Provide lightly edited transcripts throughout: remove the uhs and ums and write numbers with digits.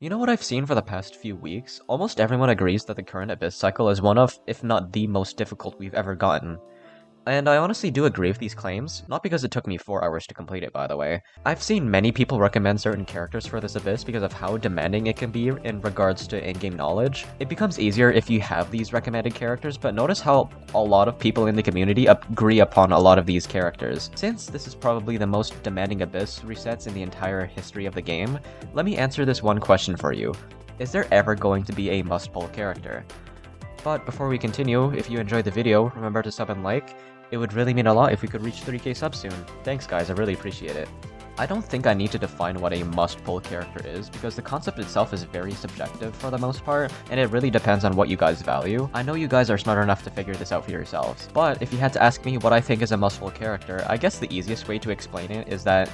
You know what I've seen for the past few weeks? Almost everyone agrees that the current Abyss cycle is one of, if not the most difficult we've ever gotten. And I honestly do agree with these claims, not because it took me 4 hours to complete it, by the way. I've seen many people recommend certain characters for this Abyss because of how demanding it can be in regards to in-game knowledge. It becomes easier if you have these recommended characters, but notice how a lot of people in the community agree upon a lot of these characters. Since this is probably the most demanding Abyss resets in the entire history of the game, let me answer this one question for you. Is there ever going to be a must-pull character? But before we continue, if you enjoyed the video, remember to sub and like. It would really mean a lot if we could reach 3k subs soon. Thanks guys, I really appreciate it. I don't think I need to define what a must-pull character is, because the concept itself is very subjective for the most part, and it really depends on what you guys value. I know you guys are smart enough to figure this out for yourselves, but if you had to ask me what I think is a must-pull character, I guess the easiest way to explain it is that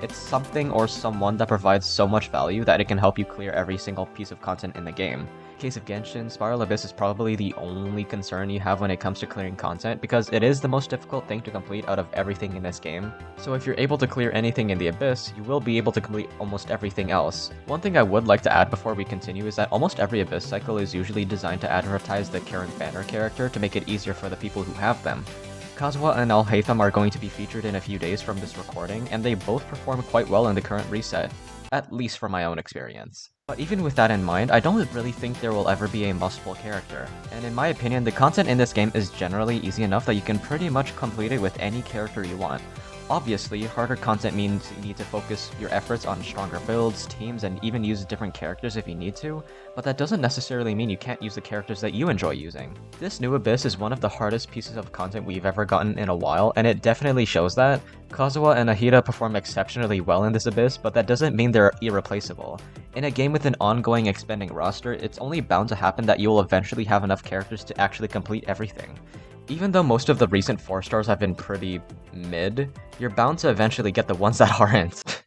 it's something or someone that provides so much value that it can help you clear every single piece of content in the game. In case of Genshin, Spiral Abyss is probably the only concern you have when it comes to clearing content, because it is the most difficult thing to complete out of everything in this game. So if you're able to clear anything in the Abyss, you will be able to complete almost everything else. One thing I would like to add before we continue is that almost every Abyss cycle is usually designed to advertise the current banner character to make it easier for the people who have them. Kazuha and Al-Haytham are going to be featured in a few days from this recording, and they both perform quite well in the current reset, at least from my own experience. But even with that in mind, I don't really think there will ever be a must-pull character, and in my opinion, the content in this game is generally easy enough that you can pretty much complete it with any character you want. Obviously, harder content means you need to focus your efforts on stronger builds, teams, and even use different characters if you need to, but that doesn't necessarily mean you can't use the characters that you enjoy using. This new Abyss is one of the hardest pieces of content we've ever gotten in a while, and it definitely shows that. Kazuha and Ahira perform exceptionally well in this Abyss, but that doesn't mean they're irreplaceable. In a game with an ongoing expanding roster, it's only bound to happen that you will eventually have enough characters to actually complete everything. Even though most of the recent 4 stars have been pretty mid, you're bound to eventually get the ones that aren't.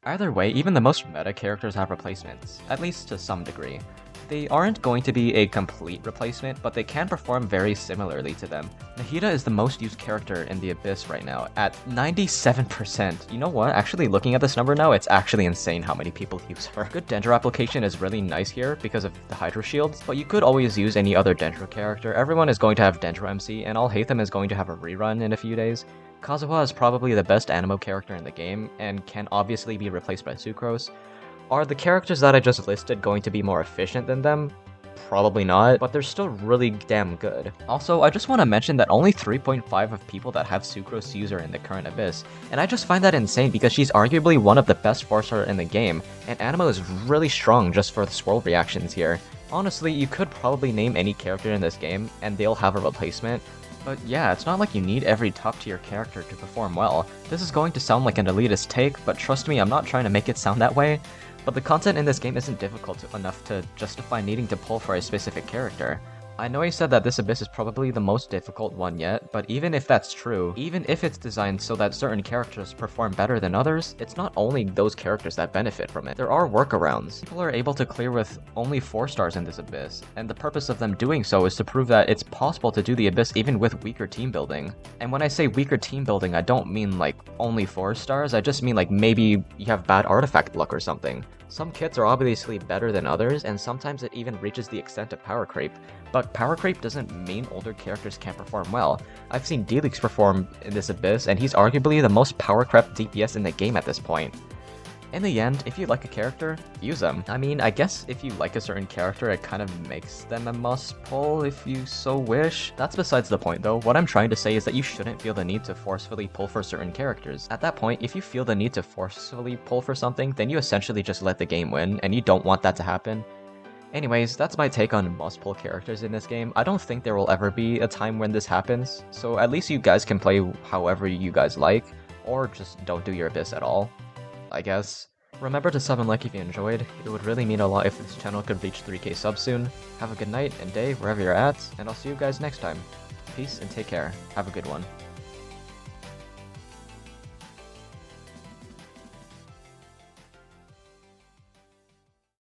Either way, even the most meta characters have replacements, at least to some degree. They aren't going to be a complete replacement, but they can perform very similarly to them. Nahida is the most used character in the Abyss right now, at 97%. You know what? Actually, looking at this number now, it's actually insane how many people use her. Good Dendro application is really nice here because of the Hydro Shields, but you could always use any other Dendro character. Everyone is going to have Dendro MC, and Al-Haytham is going to have a rerun in a few days. Kazuha is probably the best Anemo character in the game, and can obviously be replaced by Sucrose. Are the characters that I just listed going to be more efficient than them? Probably not, but they're still really damn good. Also, I just want to mention that only 3.5 of people that have Sucrose use her in the current Abyss, and I just find that insane because she's arguably one of the best 4-star in the game, and Anemo is really strong just for the swirl reactions here. Honestly, you could probably name any character in this game, and they'll have a replacement. But yeah, it's not like you need every top-tier character to perform well. This is going to sound like an elitist take, but trust me, I'm not trying to make it sound that way. But the content in this game isn't difficult enough to justify needing to pull for a specific character. I know I said that this Abyss is probably the most difficult one yet, but even if that's true, even if it's designed so that certain characters perform better than others, it's not only those characters that benefit from it. There are workarounds. People are able to clear with only 4 stars in this Abyss, and the purpose of them doing so is to prove that it's possible to do the Abyss even with weaker team building. And when I say weaker team building, I don't mean like only 4 stars, I just mean like maybe you have bad artifact luck or something. Some kits are obviously better than others, and sometimes it even reaches the extent of power creep. But power creep doesn't mean older characters can't perform well. I've seen Delix perform in this Abyss, and he's arguably the most power crept DPS in the game at this point. In the end, if you like a character, use them. I mean, I guess if you like a certain character, it kind of makes them a must-pull if you so wish. That's besides the point though. What I'm trying to say is that you shouldn't feel the need to forcefully pull for certain characters. At that point, if you feel the need to forcefully pull for something, then you essentially just let the game win, and you don't want that to happen. Anyways, that's my take on must-pull characters in this game. I don't think there will ever be a time when this happens, so at least you guys can play however you guys like, or just don't do your Abyss at all, I guess. Remember to sub and like if you enjoyed. It would really mean a lot if this channel could reach 3k subs soon. Have a good night and day wherever you're at, and I'll see you guys next time. Peace and take care. Have a good one.